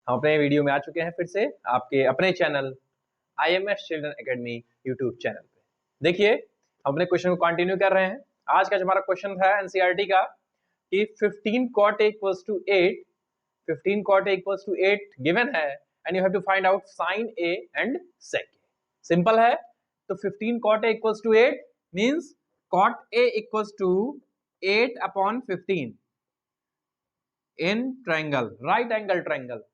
हम अपने वीडियो में आ चुके हैं फिर से आपके अपने channel IMS children academy YouTube channel पे। देखिए, हम अपने क्वेश्चन को कंटिन्यू कर रहे हैं। आज का जो हमारा क्वेश्चन था एनसीईआरटी का कि 15 cot A equals to 8, 15 cot A equals to 8 given है and you have to find out sin A and sec A। Simple है। तो 15 cot A equals to 8 means cot A equals to 8 upon 15 in triangle, right angle triangle।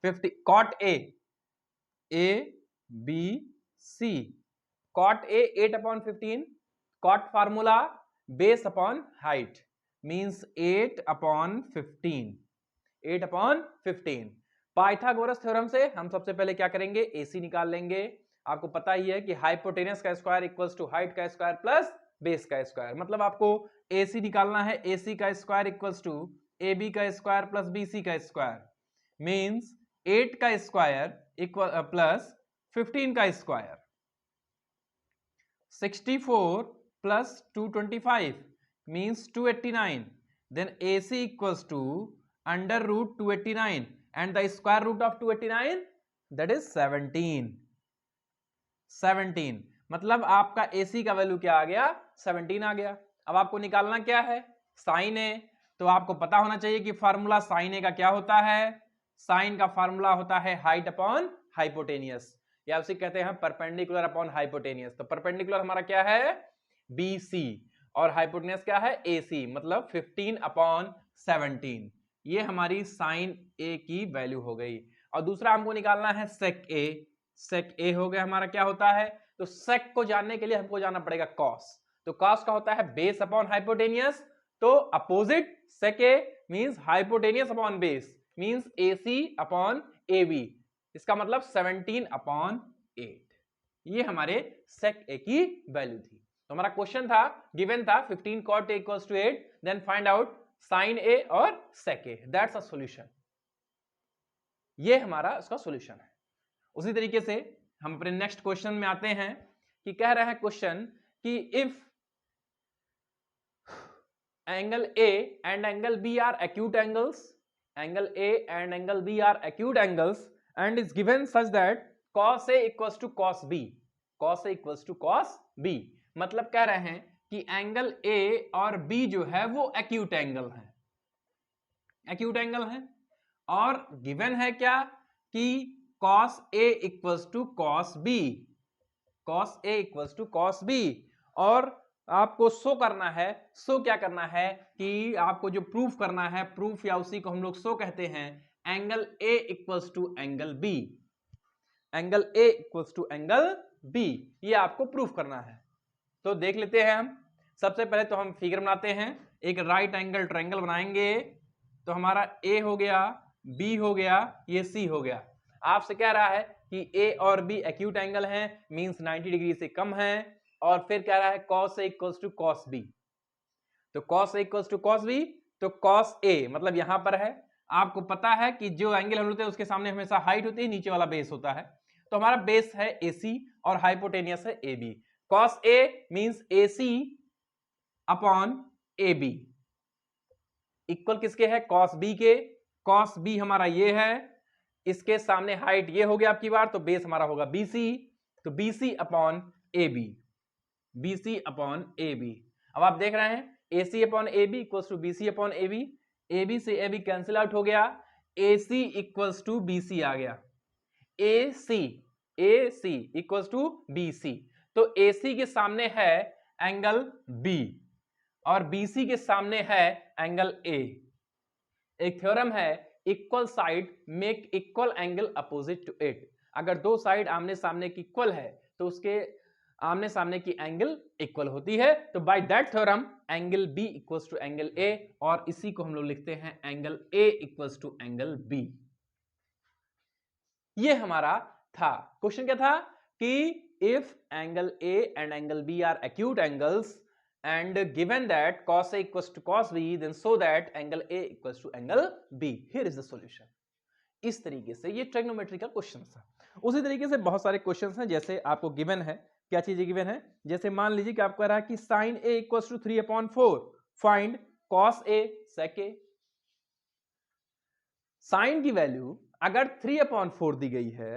50 cot A B C, cot A 8 upon 15, cot formula base upon height means 8 upon 15, 8 upon 15। Pythagoras theorem से हम सबसे पहले क्या करेंगे, AC निकाल लेंगे। आपको पता ही है कि हाइपोटेनस का स्क्वायर इक्वल्स टू हाइट का स्क्वायर प्लस बेस का स्क्वायर, मतलब आपको AC निकालना है। AC का स्क्वायर इक्वल्स टू AB का स्क्वायर प्लस BC का स्क्वायर मींस 8 का स्क्वायर इक्वल प्लस 15 का square, 64 plus 225 means 289। then AC equals to under root 289 and the square root of 289 that is 17। 17 मतलब आपका AC का वैल्यू क्या आ गया, 17 आ गया। अब आपको निकालना क्या है, साइन A। तो आपको पता होना चाहिए कि फार्मूला साइन A का क्या होता है। साइन का फार्मूला होता है हाइट अपॉन हाइपोटेनियस, या उसे कहते हैं परपेंडिकुलर अपॉन हाइपोटेनियस। तो परपेंडिकुलर हमारा क्या है, BC, और हाइपोटेनियस क्या है, AC, मतलब 15 अपॉन 17। ये हमारी साइन A की वैल्यू हो गई। और दूसरा हमको निकालना है सेक A। सेक A हो गया हमारा क्या होता है, तो सेक को जानने के लिए हमको जाना पड़ेगा कॉस। तो कॉस का होता है बेस अपॉन हाइपोटेनियस, तो opposite sec A means hypotenuse upon base means AC upon AB। इसका मतलब 17 अपॉन 8। ये हमारे सेक A की वैल्यू थी। तो हमारा क्वेश्चन था, गिवन था 15 cot A equals to 8, then find out sin A और sec A। That's a solution. ये हमारा इसका सॉल्यूशन है। उसी तरीके से हम अपने नेक्स्ट क्वेश्चन में आते हैं कि कह रहा है क्वेश्चन कि if angle A and angle B are acute angles, angle A and angle B are acute angles and is given such that cos A equals to cos B, cos A equals to cos B। मतलब कह रहे हैं कि angle A और B जो है वो acute angle है, एक्यूट एंगल है। और गिवन है क्या कि cos A equals to cos B, cos A equals to cos B। और आपको शो करना है, शो क्या करना है कि आपको जो प्रूफ करना है, प्रूफ या उसी को हम लोग शो कहते हैं, angle A equals to angle B, angle A equals to angle B, ये आपको प्रूफ करना है। तो देख लेते हैं हम। सबसे पहले तो हम फिगर बनाते हैं, एक राइट एंगल ट्रायंगल बनाएंगे। तो हमारा A हो गया, B हो गया, ये C हो गया। आपसे कह रहा है कि A और B एक्यूट एंगल हैं मींस 90 डिग्री से कम है। और फिर कह रहा है cos A equals to cos B। तो cos A equals to cos B, तो cos A मतलब यहां पर है। आपको पता है कि जो एंगल हम लोग उसके सामने हमेशा हाइट होती है, नीचे वाला बेस होता है। तो हमारा बेस है AC और हाइपोटेनियस है AB। cos A means AC upon AB equal किसके है, cos B के। cos B हमारा ये है, इसके सामने हाइट ये हो गया आपकी बार, तो बेस हमारा होगा BC, तो BC upon AB, BC upon AB। अब आप देख रहे हैं AC upon AB equals to BC upon AB, AB से AB कैंसिल आउट हो गया, AC इक्वल्स टू BC आ गया, AC इक्वल्स टू BC। तो AC के सामने है एंगल B और BC के सामने है एंगल A। एक थ्योरम है, equal side make equal angle opposite to it. अगर दो साइड आमने सामने की इक्वल है तो उसके आमने सामने की एंगल इक्वल होती है। तो by that theorem angle B equals to angle A, और इसी को हम लोग लिखते हैं angle A equals to angle B। ये हमारा था क्वेश्चन। क्या था कि if angle A and angle B are acute angles and given that cos A equals to cos B, then so that angle A equals to angle B, here is the solution। इस तरीके से ये trigonometry का question था। उसी तरीके से बहुत सारे क्वेश्चंस हैं, जैसे आपको गिवन है, क्या चीजें गिवन है, जैसे मान लीजिए कि आपको कह रहा है कि sin A equals to 3/4, find cos A sec A। Sine की वैल्यू अगर 3/4 दी गई है,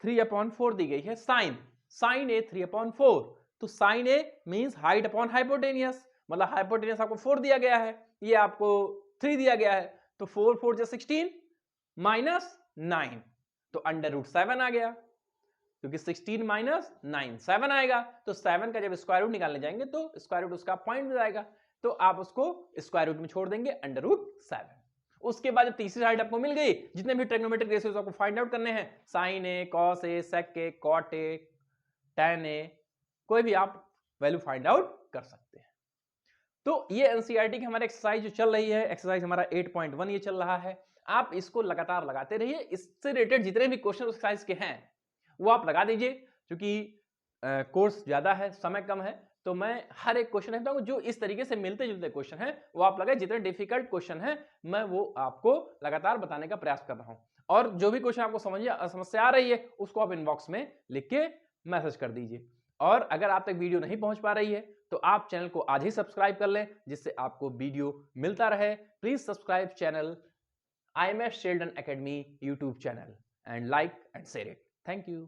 3/4 दी गई है साइन ए 3/4, तो साइन ए मींस हाइट अपॉन हाइपोटेनियस, मतलब हाइपोटेनियस आपको 4 दिया गया है, ये आपको 3 दिया गया है, तो 4 4 जा 16 माइनस 9, तो √7 आ गया, क्योंकि 16 माइनस 9 7 आएगा, तो 7 का जब स्क्वायर रूट निकालने जाएंगे तो स्क्वायर रूट उसका पॉइंट में जाएगा, तो आप उसको स्क्वायर रूट में छोड़ देंगे √7। उसके बाद जब तीसरी साइड आपको मिल गई, जितने भी ट्रिग्नोमेट्रिक रेशियोज आपको फाइंड आउट करने हैं, sine A, cos A, sec A, cot A, tan A, कोई भी आप वैल्यू फाइंड आउट कर सकते हैं। तो ये एनसीईआरटी की हमारी एक्सरसाइज जो चल रही है, एक्सरसाइज हमारा 8.1 ये चल रहा है, आप इसको लगातार लगाते रहिए। इससे रिलेटेड जितने भी क्वेश्चन एक्सरसाइज के हैं वो आप लगा दीजिए, क्योंकि कोर्स ज्यादा है, समय कम है, तो मैं हर एक क्वेश्चन बताऊंगा जो इस तरीके से मिलते जुलते क्वेश्चन हैं वो आप लगाए। जितने डिफिकल्ट क्वेश्चन हैं मैं वो आपको लगातार बताने का प्रयास कर रहा हूं, और जो भी क्वेश्चन आपको समस्या आ रही है उसको आप इनबॉक्स में लिख के मैसेज कर दीजिए। और अगर आप तक वीडियो नहीं पहुंच पा रही है तो आप चैनल को आज ही सब्सक्राइब कर लें, जिससे आपको वीडियो मिलता रहे। Please subscribe channel IMS Sheldon Academy YouTube channel and like and share it. Thank you.